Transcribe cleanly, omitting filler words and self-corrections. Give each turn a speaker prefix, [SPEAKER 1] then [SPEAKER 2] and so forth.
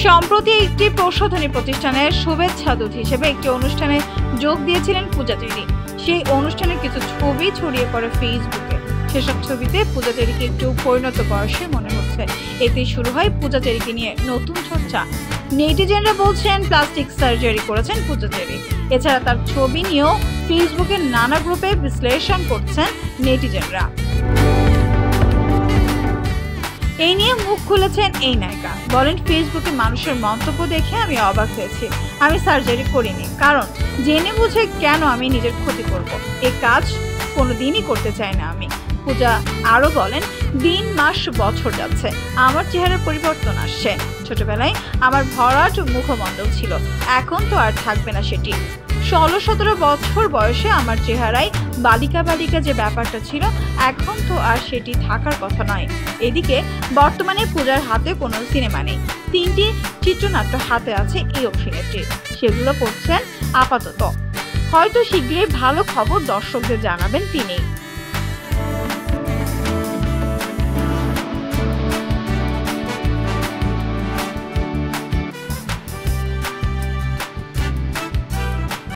[SPEAKER 1] সম্প্রতি একটি প্রসাধনী প্রতিষ্ঠানের শুভেচ্ছা দূত হিসেবে একটি অনুষ্ঠানে যোগ দিয়েছিলেন পূজা চেরি। সেই অনুষ্ঠানের কিছু ছবি ছড়িয়ে পড়ে ফেসবুকে। সেসব ছবিতে পূজা চেরিকে একটু পরিণত বয়সে মনে হচ্ছে। এতে শুরু হয় পূজা চেরিকে নিয়ে নতুন চর্চা। নেটিজেনরা বলছেন প্লাস্টিক সার্জারি করেছেন পূজা চেরি। এছাড়া তার ছবি নিয়েও ফেসবুকের নানা গ্রুপে বিশ্লেষণ করছেন নেটিজেনরা। এই নিয়ে মুখ খুলেছেন এই নায়িকা। বলেন, ফেসবুকে মানুষের মন্তব্য দেখে আমি অবাক হয়েছি। আমি সার্জারি করিনি, কারণ জেনে বুঝে কেন আমি নিজের ক্ষতি করব। এই কাজ কোনোদিনই করতে চাই না আমি। পূজা আরো বলেন, দিন মাস বছর যাচ্ছে, আমার চেহারার পরিবর্তন আসছে। ছোটবেলায় আমার ভরাট মুখমণ্ডল ছিল, এখন তো আর থাকবে না সেটি। 16-17 বছর বয়সে আমার চেহারায় বালিকা বালিকা যে ব্যাপারটা ছিল, এখন তো আর সেটি থাকার কথা নয়। এদিকে বর্তমানে পূজার হাতে কোনো সিনেমা নেই। 3টি চিত্রনাট্য হাতে আছে এই অভিনেত্রীর, সেগুলো করছেন আপাতত। হয়তো শীঘ্রই ভালো খবর দর্শকদের জানাবেন তিনি।